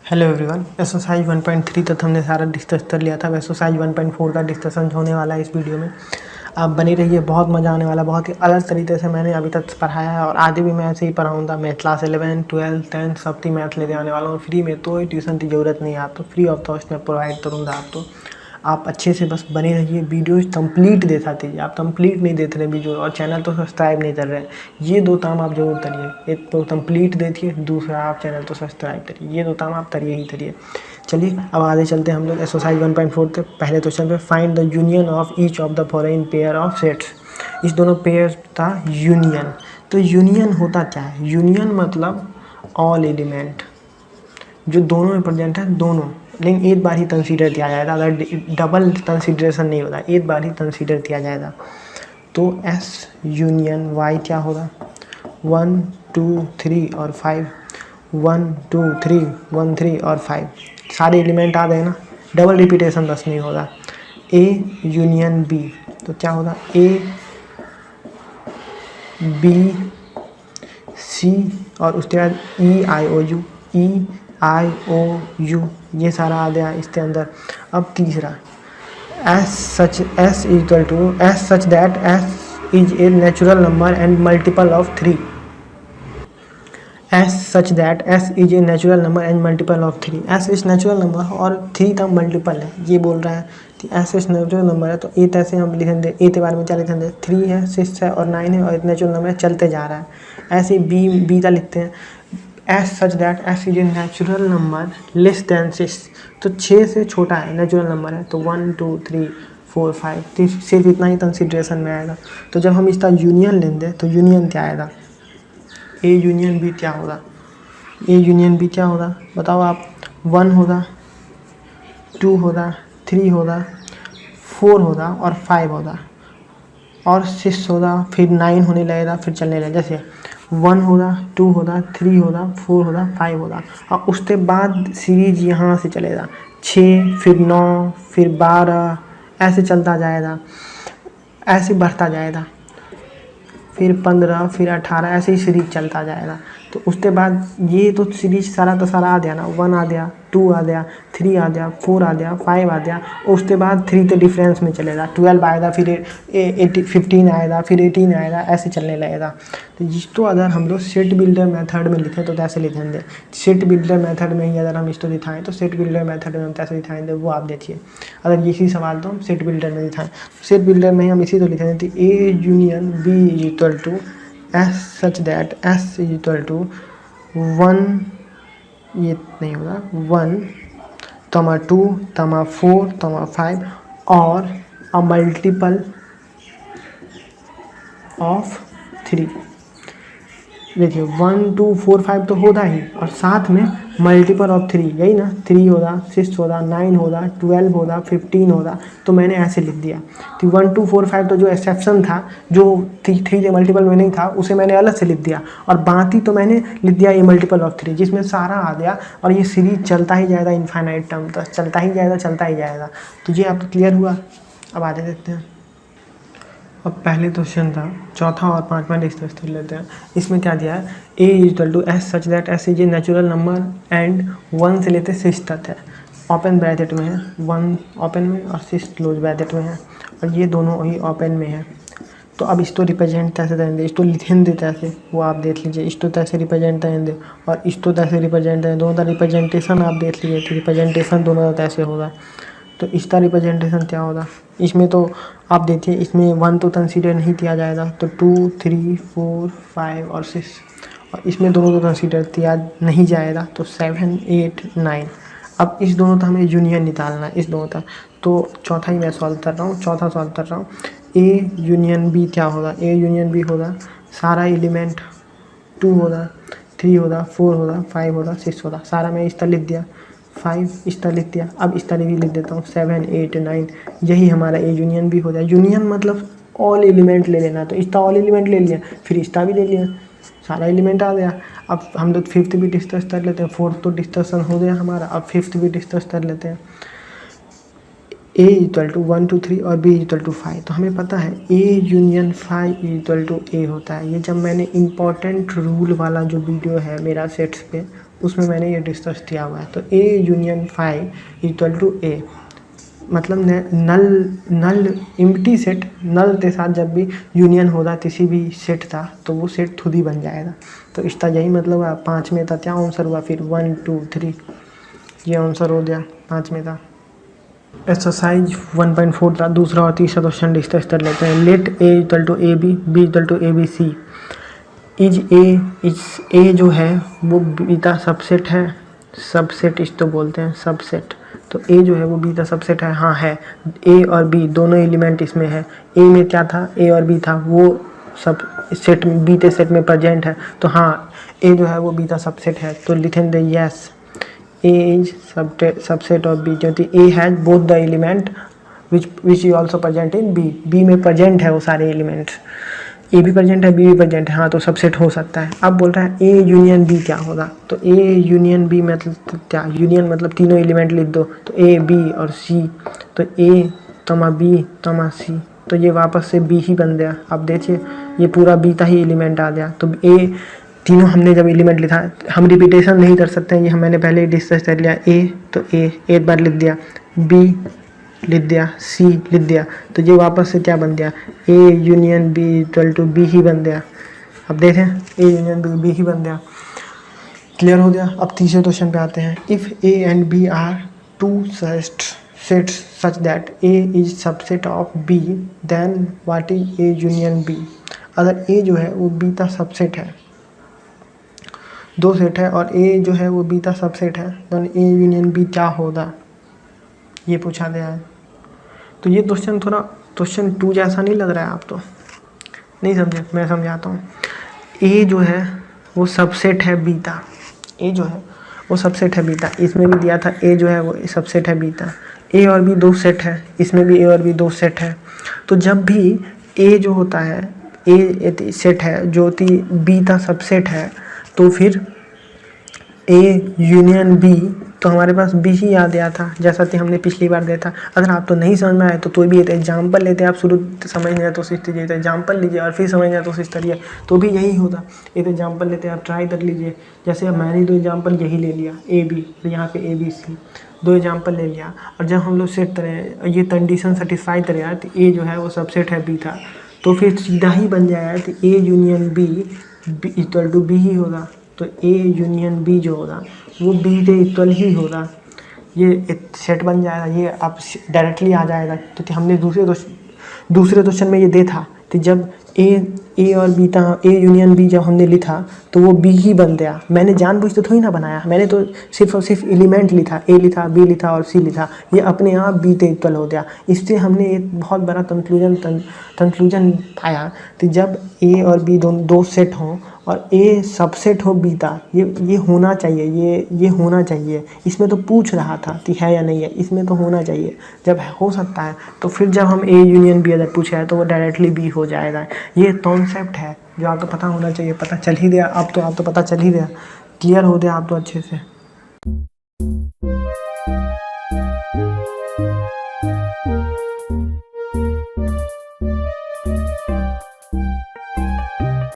Hello everyone. Exercise 1.3 तक हमने सारा डिस्कस कर लिया था। एक्सरसाइज 1.4 का डिस्कशन होने वाला है इस वीडियो में। आप बने रहिए, बहुत मज़ा आने वाला। बहुत ही अलग तरीके से मैंने अभी तक पढ़ाया है और आगे भी मैं ऐसे ही पढ़ाऊँगा। मैं क्लास 11, 12, 10 सब की मैथ लेने आने वाला हूँ फ्री में। तो ट्यूशन की ज़रूरत नहीं है, आप तो फ्री ऑफ कॉस्ट में प्रोवाइड करूँगा आपको। आप अच्छे से बस बने रहिए, वीडियो कंप्लीट देखा कीजिए। आप कंप्लीट नहीं देख रहे वीडियो और चैनल तो सब्सक्राइब नहीं कर रहे हैं। ये दो काम आप जरूर करिए, एक तो कंप्लीट देखिए, दूसरा आप चैनल तो सब्सक्राइब करिए। ये दो काम आप करिए ही करिए। चलिए अब आगे चलते हैं हम लोग एक्सरसाइज 1.4 के पहले क्वेश्चन पे। Find the union of each of the following pair of sets. इस दोनों पेयर का यूनियन। तो यूनियन होता क्या है? यूनियन मतलब ऑल एलिमेंट जो दोनों में प्रेजेंट है, दोनों, लेकिन एक बार ही कंसीडर किया जाएगा। अगर डबल कंसीडरेशन नहीं होता, एक बार ही कंसीडर किया जाएगा। तो एस यूनियन वाई क्या होगा? 1 2 3 और 5, 1 2 3 1 3 और 5 सारे एलिमेंट आ गए ना। डबल रिपीटेशन बस नहीं होगा। ए यूनियन बी, तो क्या होगा? ए बी सी और उसके बाद ई आई ओ you, E I O you, ये सारा आ गया इसके अंदर। अब तीसरा, S such that S is a natural number and multiple of 3। S such that S is a natural number and multiple of 3। S is natural number और 3 का multiple है, ये बोल रहा है कि एस इज नेचुरल नंबर है। तो ए ऐसे हम लिखेंगे, ए के बारे में क्या लिखेंगे? 3 है, 6 है और 9 है और नेचुरल नंबर चलते जा रहा है। ऐसे बी का लिखते हैं, S such that S is a natural number less than 6। तो 6 से छोटा है, नेचुरल नंबर है। तो 1 2 3 4 5 सिर्फ इतना ही कंसिड्रेशन में आएगा। तो जब हम इसका यूनियन लेंगे तो यूनियन क्या आएगा? ए यूनियन बी क्या होगा? ए यूनियन बी क्या होगा बताओ आप? 1 होगा, 2 होगा, 3 होगा, 4 होगा और 5 होगा और 6 होगा, फिर 9 होने लगेगा, फिर चलने लगेगा। जैसे 1 होगा, 2 होगा, 3 होगा, 4 होगा, 5 होगा और उसके बाद सीरीज यहाँ से चलेगा 6, फिर 9, फिर 12, ऐसे चलता जाएगा, ऐसे बढ़ता जाएगा, फिर 15, फिर 18, ऐसे ही सीरीज चलता जाएगा। तो उसके बाद ये तो सीरीज सारा का सारा आ गया ना। 1 आ गया, 2 आ गया, 3 आ गया, 4 आ गया, 5 आ गया और उसके बाद 3 के डिफरेंस में चलेगा। 12 आएगा, फिर 15 आएगा, फिर 18 आएगा, ऐसे चलने लगेगा। तो जिसको अगर हम लोग सेट बिल्डर मेथड में लिखें तो कैसे लिखेंगे? सेट बिल्डर मेथड में ही अगर हम इसको दिखाएं तो सेट बिल्डर मेथड में हम कैसे दिखाएंगे वो आप देखिए। अगर इसी सवाल तो हम सेट बिल्डर में दिखाएं, सेट बिल्डर में ही हम इसी तो लिखेंगे, A union B is equal to S such that S is equal to 1, ये नहीं होगा, 1 2 4 5 और अ मल्टीपल ऑफ 3। देखिए 1 2 4 5 तो होगा ही और साथ में मल्टीपल ऑफ 3, यही ना। 3 होगा, 6 होगा, 9 होगा, 12 होगा, 15 होगा। तो मैंने ऐसे लिख दिया। तो 1 2 4 5 तो जो एक्सेप्शन था, जो 3 के मल्टीपल में नहीं था, उसे मैंने अलग से लिख दिया और बाकी तो मैंने लिख दिया ये मल्टीपल ऑफ 3, जिसमें सारा आ गया और ये सीरीज चलता ही जाएगा इनफाइनाइट टर्म तक, चलता ही जाएगा। तो ये आपको क्लियर हुआ। अब आगे देखते हैं। अब पहले क्वेश्चन था, चौथा और पांचवा डिस्कस कर लेते हैं। इसमें क्या दिया है? A equal to S such that S is a natural number and 1 से लेते 6 तक है। ओपन ब्रैकेट में है, 1 ओपन में और 6 क्लोज ब्रैकेट में है और ये दोनों ही ओपन में है। तो अब इसको रिप्रेजेंट कैसे करेंगे? इसको लिखेंगे कैसे वो आप देख लीजिए। इसको कैसे रिप्रेजेंट करेंगे और इसको कैसे रिप्रेजेंट करेंगे, दोनों का रिप्रेजेंटेशन आप देख लीजिए। तो रिप्रेजेंटेशन दोनों का कैसे होगा? तो इसका रिप्रेजेंटेशन क्या होगा? इसमें तो आप देखिए, इसमें 1 तो कंसीडर नहीं किया जाएगा, तो 2 3 4 5 और 6 और इसमें दोनों को कंसीडर किया नहीं जाएगा, तो 7 8 9। अब इस दोनों का हमें यूनियन निकालना है, इस दोनों का। तो चौथा ही मैं सॉल्व कर रहा हूँ, चौथा सॉल्व कर रहा हूँ। ए यूनियन बी क्या होगा? ए यूनियन बी होगा सारा एलिमेंट 2 होगा, 3 होगा, 4 होगा, 5 होगा, 6 होगा, सारा मैं इस तरह लिख दिया। 5 इस तरह लिख दिया। अब इस तरह भी लिख देता हूँ 7 8 9, यही हमारा ए यूनियन भी हो जाए। यूनियन मतलब ऑल एलिमेंट ले लेना, तो इसका ऑल एलिमेंट ले लिया, फिर इसका भी ले लिया, सारा एलिमेंट आ गया। अब हम लोग 5th भी डिस्कस कर लेते हैं। 4th तो डिस्कशन हो गया हमारा, अब 5th भी डिस्कस कर लेते हैं। ए इक्वल टू 1 2 3 और बी इक्वल टू 5। तो हमें पता है ए यूनियन 5 इक्वल टू ए होता है। ये जब मैंने इम्पॉर्टेंट रूल वाला जो वीडियो है मेरा सेट्स पे, उसमें मैंने ये डिस्कस किया हुआ है। तो A union phi equal to A, मतलब नल एम्प्टी सेट, नल के साथ जब भी यूनियन होगा किसी भी सेट था तो वो सेट खुद ही बन जाएगा। तो इसका यही मतलब है। 5 में था क्या आंसर हुआ, फिर 1 2 3 ये आंसर हो गया 5 में था। एक्सरसाइज 1.4 था, दूसरा और तीसरा क्वेश्चन डिस्कस कर लेते हैं। Let A equal to AB, B equal to ABC, is A जो है वो बीटा सबसेट है, सबसेट इसको बोलते हैं सबसेट। तो ए जो है वो बीटा सबसेट है, हाँ है। ए और बी दोनों एलिमेंट इसमें है। ए में क्या था, ए और बी था, वो सब सेट बीटे सेट में प्रेजेंट है। तो हाँ ए जो है वो बीटा सबसेट है। तो लिखेंगे yes A is subset of B, क्योंकि A has both the element which is also present in B. B में प्रेजेंट है वो सारे एलिमेंट्स, ए भी प्रेजेंट है बी भी प्रेजेंट है, हाँ तो सबसेट हो सकता है। अब बोल रहा है ए यूनियन बी क्या होगा। तो ए यूनियन बी मतलब क्या, यूनियन मतलब तीनों एलिमेंट लिख दो, तो ए बी और सी। तो ए तमा बी तमा सी, तो ये वापस से बी ही बन गया। अब देखिए ये पूरा बी का ही एलिमेंट आ गया। तो ए तीनों हमने जब एलिमेंट लिखा, हम रिपीटेशन नहीं कर सकते हैं, ये मैंने पहले ही डिस्कस कर लिया। ए तो ए एक बार लिख दिया, बी लिख दिया, सी लिख दिया, तो ये वापस से क्या बन गया, A union B equal to B ही बन गया। अब देखें ए यूनियन बी ही बन गया। क्लियर हो गया। अब तीसरे क्वेश्चन पे आते हैं। If A and B are two sets such that A is subset of B, then what is A union B. अगर ए जो है वो बी का सबसेट है, दो सेट है और ए जो है वो बी का सबसेट है, देन ए यूनियन बी क्या होगा, ये पूछा गया है। तो ये क्वेश्चन थोड़ा क्वेश्चन 2 जैसा नहीं लग रहा है, आप तो नहीं समझे, मैं समझाता हूँ। ए जो है वो सबसेट है बीटा, ए जो है वो सबसेट है बीटा। इसमें भी दिया था ए जो है वो सबसेट है बीटा। ए और बी दो सेट है, इसमें भी ए और बी दो सेट है। तो जब भी ए जो होता है, ए सेट है जो कि बी का सबसेट है, तो फिर ए यूनियन बी, तो हमारे पास बी ही याद आया था, जैसा कि हमने पिछली बार दिया था। अगर आप तो नहीं समझ में आए तो कोई भी एग्जाम्पल लेते हैं, आप शुरू समझ नहीं आए तो कोशिश कीजिए, तो एग्जाम्पल लीजिए और फिर समझ नहीं आए तो कोशिश करिए, तो भी यही होगा। एक एग्जाम्पल लेते हैं, आप ट्राई कर लीजिए। जैसे अब मैंने 2 एग्जाम्पल यही ले लिया, ए बी, तो यहाँ पे ए बी सी 2 एग्जाम्पल ले लिया। और जब हम लोग सेट करें, ये कंडीशन सेटिस्फाई करें यार, तो ए जो है वो सबसेट है बी था, तो फिर सीधा ही बन जाएगा कि A union B equal to B ही होगा। तो ए यूनियन बी जो होगा वो बी के इक्वल ही होगा, ये एक सेट बन जाएगा। ये आप डायरेक्टली आ जाएगा, क्योंकि हमने दूसरे क्वेश्चन में ये दे था कि जब ए और बी था, ए यूनियन बी जब हमने लिखा तो वो बी ही बन गया। मैंने जानबूझ तो थोड़ी ना बनाया, मैंने तो सिर्फ और सिर्फ एलिमेंट लिखा, ए लिखा, बी लिखा और सी लिखा, ये अपने आप बी के इक्वल हो गया। इससे हमने एक बहुत बड़ा कंक्लूजन पाया कि जब ए और बी दो सेट हों और ए सबसेट हो बी का, ये होना चाहिए, ये होना चाहिए। इसमें तो पूछ रहा था कि है या नहीं है, इसमें तो होना चाहिए। जब हो सकता है तो फिर जब हम ए यूनियन बी अगर पूछा है तो वो डायरेक्टली बी हो जाएगा। ये कॉन्सेप्ट है जो आपको पता होना चाहिए, पता चल ही गया। अब तो पता चल ही गया, क्लियर हो गया आप तो अच्छे से।